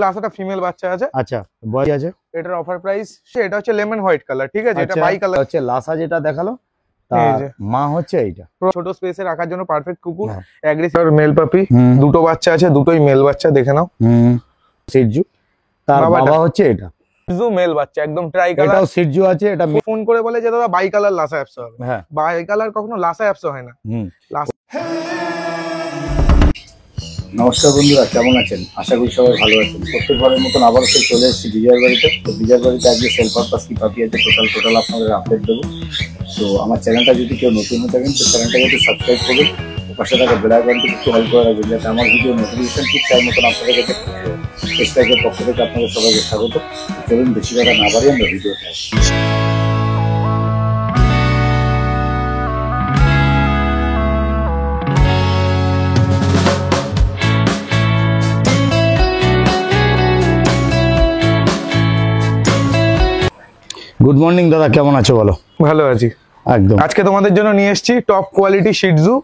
লাসাটা female বাচ্চা আছে। আচ্ছা, বয় আছে। এটার অফার প্রাইস এটা হচ্ছে লেমন হোয়াইট কালার, ঠিক আছে? এটা বাই কালার হচ্ছে লাসা যেটা দেখালো, তার মা হচ্ছে এইটা। ছোট স্পেসে রাখার জন্য পারফেক্ট কুকুর। অ্যাগ্রেসিভ মেল পাপি, দুটো বাচ্চা আছে, দুটোই মেল বাচ্চা, দেখে নাও। সিটজু, তার বাবা হচ্ছে এটা সিটজু মেল বাচ্চা, একদম ট্রাই কালার। এটাও সিটজু আছে। এটা ফোন করে বলে যে দাদা বাই কালার লাসা অ্যাপস হবে। হ্যাঁ, বাই কালার কখনো লাসা অ্যাপস হয় না। নমস্কার বন্ধুরা, কেমন আছেন? আশা করি সবাই ভালো আছেন। প্রত্যেকবারের মতন আবারও সে চলে এসেছি বিজয়ের বাড়িতে। তো বিজয়ের বাড়িতে আজকে সেল পারপাস কি পাপি আছে টোটাল আপনাদের আপডেট দেবো। তো আমার চ্যানেলটা যদি কেউ নতুন হয়ে থাকেন, তো চ্যানেলটাকে একটু সাবস্ক্রাইব করবেন, পাশে থাকা বেল আইকনটি একটু হেল্প করে রাখবেন, যাতে আমার ভিডিও নোটিফিকেশন ঠিক টাইম মতন আপনাদের কাছে চেষ্টাকের পক্ষ থেকে আপনাদের সবাইকে স্বাগত। চলুন বেশি কথা না বাড়িয়ে আমরা ভিডিওটা গুড মর্নিং দাদা, কেমন আছো বলো? ভালো আছি একদম। আজকে তোমাদের জন্য নিয়ে এসেছি top quality Shih Tzu,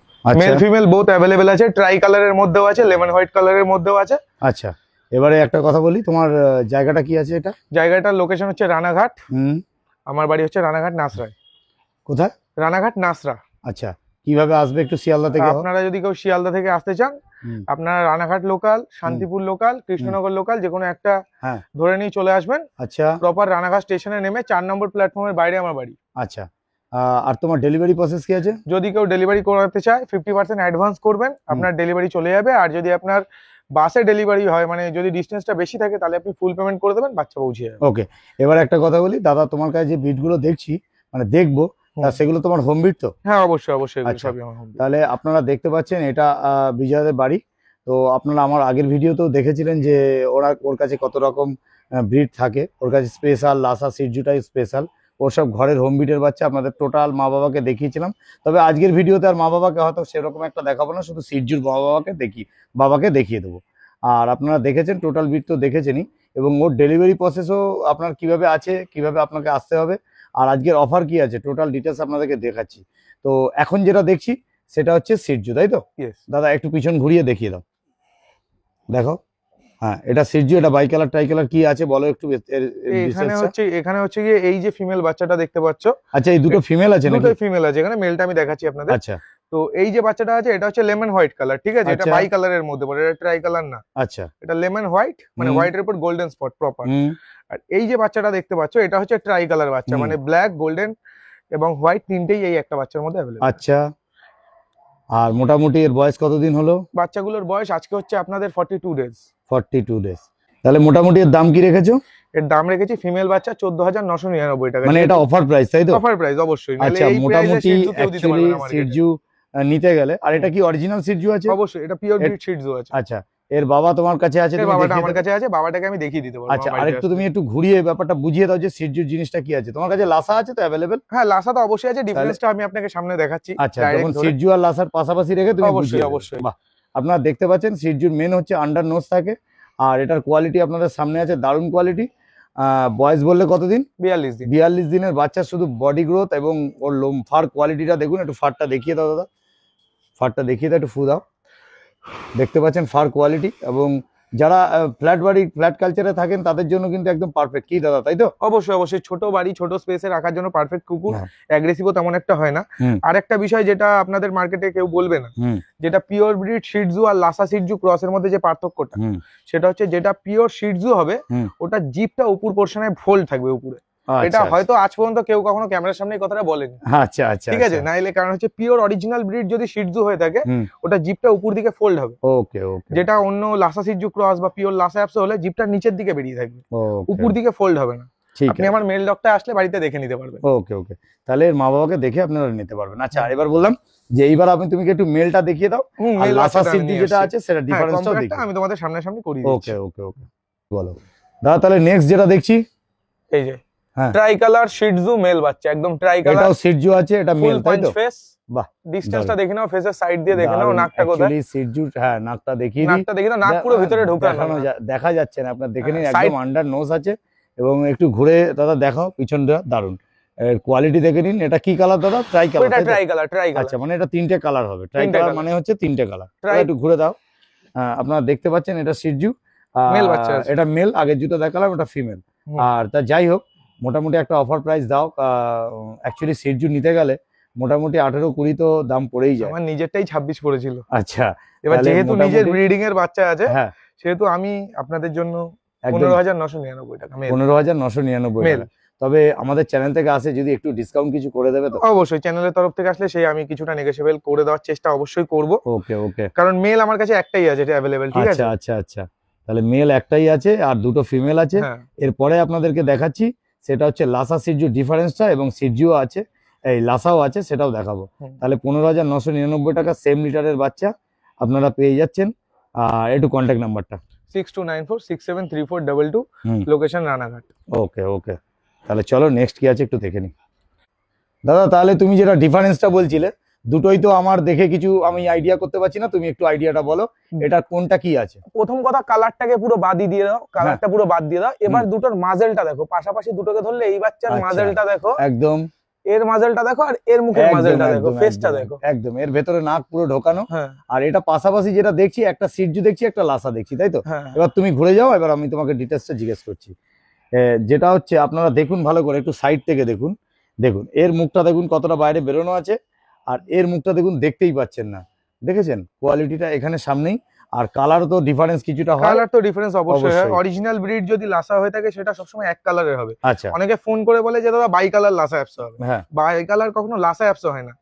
male female both available আছে। ট্রাই কালারের মধ্যেও আছে, লেমন হোয়াইট কালারের মধ্যেও আছে। আচ্ছা, এবারে একটা কথা বলি, তোমার জায়গাটা কি আছে? এটা জায়গাটার লোকেশন হচ্ছে রানাঘাট। আমার বাড়ি হচ্ছে রানাঘাট নাসরায়। কোথায়? রানাঘাট নাসরা। আচ্ছা, কিভাবে আসবে একটু শিয়ালদা থেকে? আপনারা যদি কেউ শিয়ালদা থেকে আসতে চান, আপনারা Ranaghat local, Shantipur local, Krishnanagar local যে কোনো একটা ধরে নিয়ে চলে আসবেন। আচ্ছা, প্রপার রানাঘাট স্টেশনে নেমে 4 নম্বর প্ল্যাটফর্মের বাইরে আমার বাড়ি। আচ্ছা, আর তোমার ডেলিভারি প্রসেস কি আছে? যদি কেউ ডেলিভারি করাতে চায় 50% অ্যাডভান্স করবেন, আপনার ডেলিভারি চলে যাবে। আর যদি আপনার বাসে ডেলিভারি হয়, মানে যদি ডিস্টেন্সটা বেশি থাকে, তাহলে আপনি ফুল পেমেন্ট করে দেবেন, বাচ্চা পৌঁছে যাবে। ওকে, এবার একটা কথা বলি দাদা, তোমার কাছে যে বিটগুলো দেখছি, মানে দেখবো, সেগুলো তোমার হোম বিট তো? হ্যাঁ, অবশ্যই অবশ্যই। তাহলে আপনারা দেখতে পাচ্ছেন এটা বিজয়দের বাড়ি। তো আপনারা আমার আগের ভিডিওতেও দেখেছিলেন যে ওর কাছে কত রকম ব্রিড থাকে। ওর কাছে স্পেশাল লাসা সিটজুটাই স্পেশাল। ওর সব ঘরের হোম বিটের বাচ্চা আপনাদের টোটাল মা বাবাকে দেখিয়েছিলাম। তবে আজকের ভিডিওতে আর মা বাবাকে হয়তো সেরকম একটা দেখাবো না, শুধু সিটজুর বাবাকে দেখিয়ে দেবো। আর আপনারা দেখেছেন টোটাল বিট তো দেখেছেনই, এবং ওর ডেলিভারি প্রসেসও আপনার কিভাবে আছে, কিভাবে আপনাকে আসতে হবে, আর আজকের অফার কি আছে, টোটাল ডিটেলস আপনাদেরকে দেখাচ্ছি। তো এখন যেটা দেখছি সেটা হচ্ছে সিটজু, তাই তো? দাদা একটু পিছন ঘুরিয়ে দেখিয়ে দাও, দেখো। হ্যাঁ, এটা সিটজু। এটা বাই কালার ট্রাই কালার কি আছে বলো একটু। এখানে হচ্ছে গিয়ে এই যে ফিমেল বাচ্চাটা দেখতে পাচ্ছ। আচ্ছা, এই দুটো ফিমেল আছে নাকি? দুটো ফিমেল আছে, এখানে মেলটা আমি দেখাচ্ছি আপনাদের। আচ্ছা, তো এই যে বাচ্চাটা আছে, এটা হচ্ছে লেমন হোয়াইট কালার, ঠিক আছে? এটা বাই কালারের মধ্যে পড়ে, এটা ট্রাই কালার না। আচ্ছা, এটা লেমন হোয়াইট, মানে হোয়াইটের উপর গোল্ডেন স্পট প্রপার। আর এই যে বাচ্চাটা দেখতে পাচ্ছ, এটা হচ্ছে ট্রাই কালার বাচ্চা, মানে ব্ল্যাক, গোল্ডেন এবং হোয়াইট তিনটেই এই একটা বাচ্চার মধ্যে অ্যাভেলেবল। আচ্ছা, আর মোটামুটি এর বয়স কতদিন হলো? বাচ্চাগুলোর বয়স আজকে হচ্ছে আপনাদের 42 ডেজ। 42 ডেজ। তাহলে মোটামুটি এর দাম কি রেখেছো? এর দাম রেখেছি ফিমেল বাচ্চা 14,999 টাকা। মানে এটা অফার প্রাইস, তাই তো? অফার প্রাইস অবশ্যই। আচ্ছা, মোটামুটি অ্যাকচুয়ালি সিটজু নিতে গেলে, আর এটা কি অরিজিনাল সিটজু আছে? অবশ্যই, এটা পিওর ব্রিড সিটজু আছে। আচ্ছা, এর বাবা তোমার কাছে আছে? বাবাটা আমার কাছে আছে, বাবাটাকে আমি দেখিয়ে দিতে পারবো। আচ্ছা, আরেকটু তুমি একটু ঘুরিয়ে ব্যাপারটা বুঝিয়ে দাও যে সিটজুর জিনিসটা কি আছে। তোমার কাছে লাসা আছে তো অ্যাভেলেবেল? হ্যাঁ, লাসা তো অবশ্যই আছে, ডিফারেন্সটা আমি আপনাকে সামনে দেখাচ্ছি। আচ্ছা, যেমন সিটজু আর লাসার পাশাপাশি রেখে তুমি অবশ্যই অবশ্যই। বাহ, আপনারা দেখতে পাচ্ছেন সিটজুর মেন হচ্ছে আন্ডার নোজ থাকে, আর এটার কোয়ালিটি আপনাদের সামনে আছে, দারুণ কোয়ালিটি। বয়স বললে কতদিন? 42 দিন। 42 দিনের বাচ্চা। শুধু বডি গ্রোথ এবং ওর লোম ফার কোয়ালিটিটা দেখুন। একটু ফারটা দেখিয়ে দাও দাদা, ফারটা দেখিয়ে দাও, একটু ফু দাও। দেখতে পাচ্ছেন ফার কোয়ালিটি, এবং যারা ফ্ল্যাট বাড়ি, ফ্ল্যাট কালচারে থাকেন তাদের জন্য কিন্তু একদম পারফেক্ট, কি দাদা, তাই তো? অবশ্যই অবশ্যই, ছোট বাড়ি, ছোট স্পেসে রাখার জন্য পারফেক্ট কুকুর। অ্যাগ্রেসিভও তেমন একটা হয় না। আর একটা বিষয় যেটা আপনাদের মার্কেটে কেউ বলবে না, যেটা পিওর ব্রিড শিটজু আর লাসা শিটজু ক্রসের মধ্যে যে পার্থক্যটা, সেটা হচ্ছে যেটা পিওর শিটজু হবে ওটা জিপটা উপর পোর্শনে ফোল্ড থাকবে উপরে। এটা হয়তো আজ পর্যন্ত কেউ কখনো ক্যামেরার সামনে এই কথাটা বলেনি। আচ্ছা আচ্ছা, ঠিক আছে? নাইলে কারণ হচ্ছে পিওর অরিজিনাল ব্রিড যদি শিটজু হয়ে থাকে, ওটা জিপটা উপর দিকে ফোল্ড হবে। ওকে ওকে। যেটা অন্য লাসা শিটজু ক্রস বা পিওর লাসা অ্যাপস হলে জিপটা নিচের দিকে বেরিয়ে থাকবে, উপর দিকে ফোল্ড হবে না। আপনি আমার মেল ডগটা আসলে বাড়িতে দেখে নিতে পারবেন। ওকে ওকে, তাহলে মা বাবাকে দেখে আপনারা নিতে পারবেন। আচ্ছা, এবার বললাম যে এইবার তুমি একটু মেলটা দেখিয়ে দাও, আর লাসা শিটজু যেটা আছে সেটা ডিফারেন্সটাও দেখি। আমি তোমাদের সামনাসামনি করিয়ে দিচ্ছি। ওকে ওকে ওকে, বলো দাদা। তাহলে নেক্সট যেটা দেখছি, এই যে ট্রাই কালার শিটজু মেল বাচ্চা, একদম ট্রাই কালার। এটাও শিটজু আছে, এটা মেল, তাই তো? বাহ, ডিসটেন্সটা দেখে নাও, ফেসের সাইড দিয়ে দেখে নাও, নাকটা কোথায়? অ্যাকচুয়ালি শিটজু, হ্যাঁ, নাকটা দেখিয়ে দিই। নাকটা দেখে নাও, নাক পুরো ভিতরে ঢোকানো, দেখা যাচ্ছে না, আপনারা দেখে নিন, একদম আন্ডার নোজ আছে। এবং একটু ঘুরে দাদা দেখাও পিছনটা, দারুন। এর কোয়ালিটি দেখে নিন। এটা কি কালার দাদা? Try colour. এটা ট্রাই কালার, ট্রাই কালার। আচ্ছা, মানে এটা তিনটে কালার হবে। ট্রাই কালার মানে হচ্ছে তিনটে কালার। একটু ঘুরে দাও। আপনারা দেখতে পাচ্ছেন এটা শিটজু, মেল বাচ্চা আছে। এটা মেল, আগের জুতো দেখালাম ওটা ফিমেল। আর তা যাই হোক, মোটামুটি একটা অফার প্রাইস দাও। অ্যাকচুয়ালি সিটজু নিতে গেলে মোটামুটি 18-20 তো দাম পড়েই যায়। আমার নিজেরটাই 26 পড়েছিল। আচ্ছা, এবার তাহলে যেহেতু নিজের মোটামুটি ব্রিডিং এর বাচ্চা আছে, হ্যাঁ, সেহেতু আমি আপনাদের জন্য একদম 15,999 টাকা মেল। 15,999 মেল। টাকা। তবে আমাদের চ্যানেল থেকে আসে যদি একটু ডিসকাউন্ট কিছু করে দেবে তো? অবশ্যই চ্যানেলের তরফ থেকে আসলে সেই আমি কিছুটা নেগোশিয়েবল করে দেওয়ার চেষ্টা অবশ্যই করব। ওকে ওকে, কারণ মেল আমার কাছে একটাই আছে, এটা অ্যাভেলেবেল, ঠিক আছে? আচ্ছা আচ্ছা আচ্ছা, তাহলে মেল একটাই আছে আর দুটো ফিমেল আছে। হ্যাঁ। এরপরে আপনাদেরকে দেখাচ্ছি, সেটা হচ্ছে লাসা সিটজু ডিফারেন্সটা, এবং সিটজুও আছে, এই লাসাও আছে, সেটাও দেখাবো। তাহলে 15,999 টাকা সেম লিটারের বাচ্চা আপনারা পেয়ে যাচ্ছেন। আর একটু কন্ট্যাক্ট নাম্বারটা। 6294673422, লোকেশন রানাঘাট। ওকে ওকে, তাহলে চলো নেক্সট কি আছে একটু দেখে নি। দাদা তাহলে তুমি যেটা ডিফারেন্সটা বলছিলে, দুটোই তো আমার দেখে কিছু আমি আইডিয়া করতে পারছি না, তুমি একটু আইডিয়াটা বলো এটা কোনটা কি আছে। প্রথম কথা, কালারটাকে পুরো বাদই দিয়ে দাও, কালারটা পুরো বাদ দিয়ে দাও। এবার দুটোর মাজেলটা দেখো, পাশাপাশি দুটোকে ধরলে এই বাচ্চার মাজেলটা দেখো, একদম এর মাজেলটা দেখো, আর এর মুখের মাজেলটা দেখো, ফেসটা দেখো, একদম এর ভেতরে নাক পুরো ঢোকানো। হ্যাঁ। আর এটা পাশাপাশি যেটা দেখছি, একটা সিটজু দেখছি, একটা লাসা দেখছি, তাই তো? হ্যাঁ। এবার তুমি ঘুরে যাও, এবার আমি তোমাকে ডিটেলসটা জিজ্ঞেস করছি। যেটা হচ্ছে আপনারা দেখুন ভালো করে, একটু সাইড থেকে দেখুন, দেখুন এর মুখটা দেখুন কতটা বাইরে বেরোনো আছে, আর এর মুখটা দেখুন, দেখতেই পাচ্ছেন না, দেখেছেন কোয়ালিটিটা এখানে সামনেই। আর কালার তো ডিফারেন্স কিছুটা হয়, কালার তো ডিফারেন্স অবশ্যই হয়। অবশ্যই। অরিজিনাল ব্রিড যদি লাসা হয়ে থাকে সেটা সবসময় এক কালারের হবে। আচ্ছা, অনেকে ফোন করে বলে যে দাদা বাই কালার লাসা অ্যাপস হবে, হ্যাঁ, বাই কালার কখনো লাসা অ্যাপস হয় না।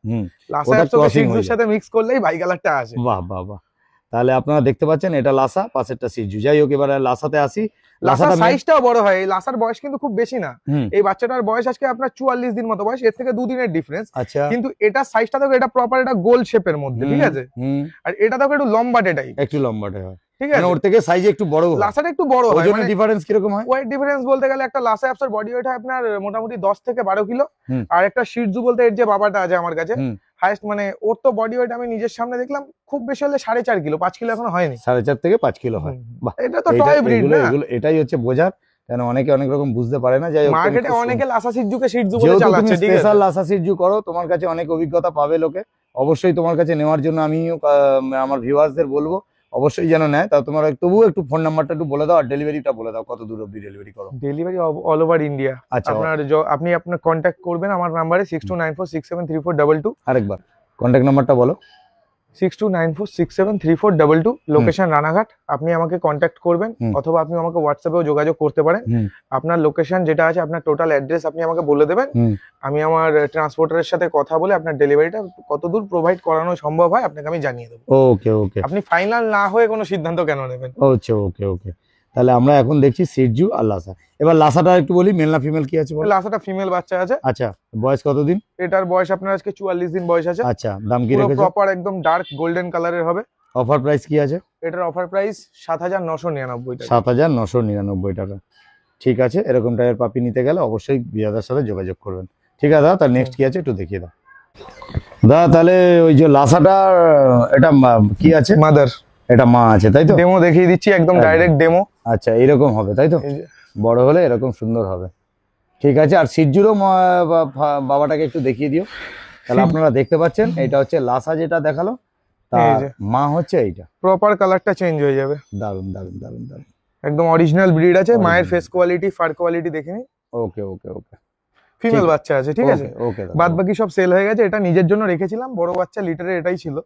লাসা ওটা অ্যাপস crossing হয়ে সিটজুর সাথে মিক্স করলেই বাই কালারটা আসে। বাহ বাহ বাহ, তাহলে আপনারা দেখতে পাচ্ছেন এটা লাসা, পাশেরটা সিটজু। যাই হোক, এবার লাসাতে আসি। লাসার লাসাটা সাইজটাও বড় হয়। এই লাসার বয়স কিন্তু খুব বেশি না। হুম, এই বাচ্চাটার বয়স আজকে আপনার 44 দিন মতো বয়স, এর থেকে 2 দিনের ডিফারেন্স। আচ্ছা, কিন্তু এটা সাইজটা দেখো, এটা প্রপার, এটা গোল শেপের মধ্যে, ঠিক আছে? আর এটা দেখো একটু লম্বাটে টাইপ, একটু লম্বাটে হয়, ঠিক মানে আছে? ওর থেকে সাইজে একটু বড় হয়। লাসাটা একটু বড় হয়, ওজনের মানে ডিফারেন্স কিরকম হয়? ওয়েট ডিফারেন্স বলতে গেলে একটা লাসা অ্যাপসের বডি ওয়েট হয় আপনার মোটামুটি 10 থেকে 12 কিলো। হুম। আর একটা শিটজু বলতে এর যে বাবাটা আছে আমার কাছে, হুম। হাইয়েস্ট, মানে ওর তো বডি ওয়েট আমি নিজের সামনে দেখলাম খুব বেশি হলে 4.5 কিলো, 5 কিলো এখনো হয়নি। 4.5 থেকে 5 কিলো হয়। বাহ, এটা তো টয় ব্রিড না। এটাই হচ্ছে বোঝার, কেন অনেকে অনেক রকম বুঝতে পারে না। যাই হোক, মার্কেটে অনেকে লাসা সিটজুকে শিটজু বলে যেহেতু তুমি চালাচ্ছে, ঠিক আছে? স্পেশাল লাসা সিটজু করো, তোমার কাছে অনেক অভিজ্ঞতা পাবে লোকে, অবশ্যই তোমার কাছে নেওয়ার জন্য আমি আমার ভিউয়ার্সদের বলবো অবশ্যই যেন নেয়। তা তোমার তবুও একটু ফোন নাম্বারটা একটু বলে দাও, আর ডেলিভারিটা বলে দাও, কত দূর অবধি ডেলিভারি করো? Delivery all over India. আচ্ছা, আপনি আপনার কন্ট্যাক্ট করবেন আমার নাম্বারে 6294673422। আরেকবার কন্ট্যাক্ট নাম্বারটা বলো। 6294673422, লোকেশন রানাঘাট। আপনি আমাকে কন্ট্যাক্ট করবেন, অথবা আপনি আমাকে হোয়াটসঅ্যাপেও যোগাযোগ করতে পারেন। আপনার লোকেশন যেটা আছে, আপনার টোটাল অ্যাড্রেস আপনি আমাকে বলে দেবেন। আমি আমার ট্রান্সপোর্টারের সাথে কথা বলে আপনার ডেলিভারিটা কতদূর প্রোভাইড করানো সম্ভব হয় আপনাকে আমি জানিয়ে দেবো। ওকে ওকে, আপনি ফাইনাল না হয়ে কোনো সিদ্ধান্ত কেন নেবেন? আচ্ছা, ওকে ওকে, তাহলে আমরা এখন দেখছি সিটজু আর লাসা। এবার লাসাটা একটু বলি, মেল না ফিমেল কি আছে বলো? লাসাটা ফিমেল বাচ্চা আছে। আচ্ছা, বয়স কতদিন? এটার বয়স আপনার আজকে 44 দিন বয়স আছে। আচ্ছা, দাম কি পুরো রেখেছো? প্রপার একদম ডার্ক গোল্ডেন কালারের হবে। অফার প্রাইস কি আছে? এটার অফার প্রাইস 7,999 টাকা। 7,999 টাকা। ঠিক আছে, এরকম টাইপের পাপি নিতে গেলে অবশ্যই বিয়াদার সাথে যোগাযোগ করবেন। ঠিক আছে দাদা, তার নেক্সট কি আছে একটু দেখিয়ে দাও। দাদা তাহলে ওই যে লাসাটা, এটা কি আছে? মাদার। এটা মা আছে, তাই তো? ডেমো দেখিয়ে দিচ্ছি, একদম ডাইরেক্ট ডেমো। আচ্ছা, এরকম হবে তাই তো? বড় হলে এরকম সুন্দর হবে। ঠিক আছে, আর সিটজুরও বাবাটাকে একটু দেখিয়ে দিও। তাহলে আপনারা দেখতে পাচ্ছেন, এটা হচ্ছে লাসা যেটা দেখালো, তার মা হচ্ছে এইটা। প্রপার কালারটা চেঞ্জ হয়ে যাবে। দারুন দারুন দারুন দারুন, একদম অরিজিনাল ব্রিড আছে। মায়ের ফেস কোয়ালিটি, ফার কোয়ালিটি দেখে নিন। ওকে ওকে ওকে, ফিমেল বাচ্চা আছে, ঠিক আছে? ওকে, বাদ বাকি সব সেল হয়ে গেছে। এটা নিজের জন্য রেখেছিলাম, বড় বাচ্চা লিটারে এটাই ছিল।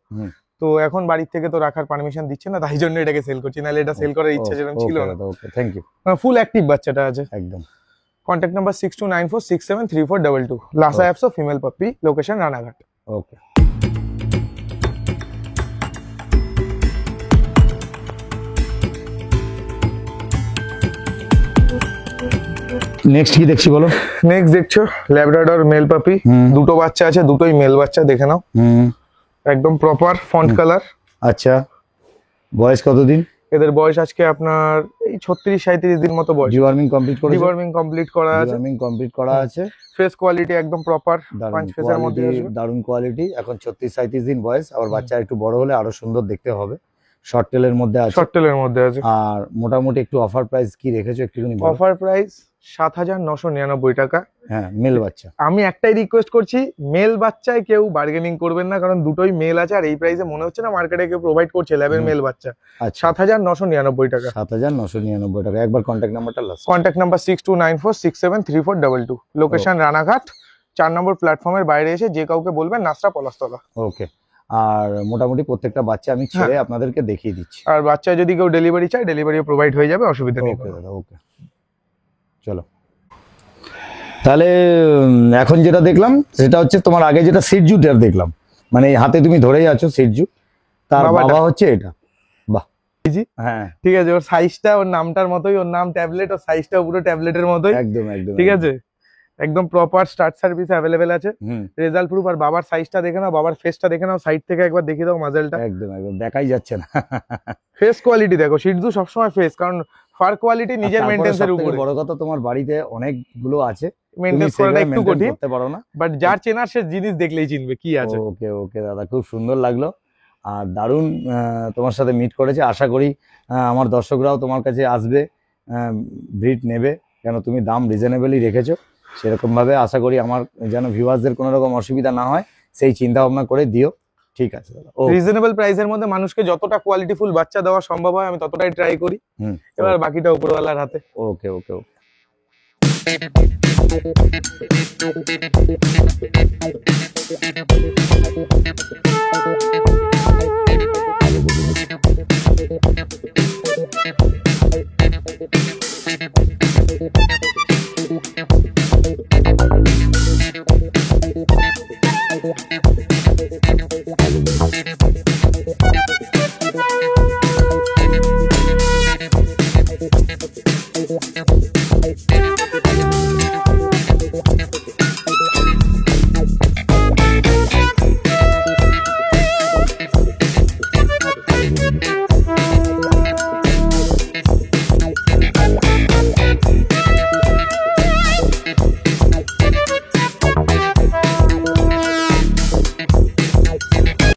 তো এখন বাড়ির থেকে তো রাখার পারমিশন দিচ্ছে না, তাই জন্য এটাকে সেল করছি, নাহলে এটা সেল করার ইচ্ছা যেরকম ছিল না। Okay, thank you. Full active বাচ্চাটা আছে একদম। Contact number 6294673422, Lhasa Apso female puppy, location Ranaghat. Okay, next কি দেখছি বলো? নেক্সট দেখছো ল্যাব্রাডর মেল পাপি, দুটো বাচ্চা আছে, দুটোই মেল বাচ্চা, দেখে নাও। একদম প্রপার ফন্ট কালার। আচ্ছা, বয়স কতদিন? এদের বয়স আজকে আপনার এই 36-37 দিন মতো বয়স। ডিওয়ার্মিং কমপ্লিট করেছে? ডিওয়ার্মিং কমপ্লিট করা আছে। ডিওয়ার্মিং কমপ্লিট করা আছে। ফেস কোয়ালিটি একদম প্রপার পাঁচ ফেসের মধ্যে আসবে। দারুণ কোয়ালিটি। এখন 36-37 দিন বয়স, আবার বাচ্চা একটু বড় হলে আরো সুন্দর দেখতে হবে। শর্ট টেলের মধ্যে আছে, শর্ট টেলের মধ্যে আছে। আর মোটামুটি একটু অফার প্রাইস কি রেখেছো একটুখানি বলো। অফার প্রাইস 7,999 টাকা। হ্যাঁ, মেল বাচ্চা। আমি একটাই রিকোয়েস্ট করছি, মেল বাচ্চায় কেউ বার্গেনিং করবেন না, কারণ দুটোই মেল আছে আর এই প্রাইসে মনে হচ্ছে না মার্কেটে কেউ প্রোভাইড করছে ল্যাবের মেল বাচ্চা। আচ্ছা, 7,999 টাকা। 7,999 টাকা। একবার কন্ট্যাক্ট নাম্বারটা last. Contact number 6294673422। Location Ranaghat, 4 নম্বর প্ল্যাটফর্মের বাইরে এসে যে কাউকে বলবেন নাসরা পলাশতলা। ওকে, আর মোটামুটি প্রত্যেকটা বাচ্চা আমি ছেড়ে আপনাদেরকে দেখিয়ে দিচ্ছি। আর বাচ্চা যদি কেউ ডেলিভারি চায়, ডেলিভারিও প্রোভাইড হয়ে যাবে, অসুবিধা নেই। ওকে দাদা, ওকে, চলো তাহলে। এখন যেটা দেখলাম সেটা হচ্ছে তোমার আগে যেটা সিটজুটার দেখলাম, মানে এই হাতে তুমি ধরেই আছো সিটজু, তার বাবা হচ্ছে এটা। বাহ, হ্যাঁ ঠিক আছে। ওর সাইজটা ওর নামটার মতোই, ওর নাম ট্যাবলেট, ওর সাইজটা পুরো ট্যাবলেটের মতোই। একদম একদম ঠিক আছে, একদম প্রপার স্টার্ট সার্ভিস অ্যাভেলেবেল আছে, রেজাল্ট প্রুফ। আর বাবার সাইজটা দেখে নাও, বাবার ফেসটা দেখে নাও, সাইড থেকে একবার দেখিয়ে দাও মাজেলটা। একদম একদম দেখাই যাচ্ছে না। ফেস কোয়ালিটি দেখো, শিটজু সবসময় ফেস, কারণ ফার কোয়ালিটি নিজের মেইনটেন্সের উপরে। বড় কথা তোমার বাড়িতে অনেকগুলো আছে, মেইনটেইন করাটা একটু কঠিন, করতে পারো না, বাট যার চেনার সে জিনিস দেখলেই চিনবে কি আছে। ওকে ওকে দাদা, খুব সুন্দর লাগলো আর দারুণ তোমার সাথে মিট করেছে। আশা করি আমার দর্শকরাও তোমার কাছে আসবে, ব্রিড নেবে, কেন তুমি দাম রিজনেবলই রেখেছো। সেরকম ভাবে আশা করি আমার যেন ভিউয়ার্সদের কোনো রকম অসুবিধা না হয়, সেই চিন্তা ভাবনা করে দিও। ঠিক আছে দাদা, রিজনেবল প্রাইসের মধ্যে মানুষকে যতটা কোয়ালিটিফুল বাচ্চা দেওয়া সম্ভব হয় আমি ততটাই ট্রাই করি। এবার বাকিটা উপরওয়ালার হাতে। ওকে ওকে ওকে।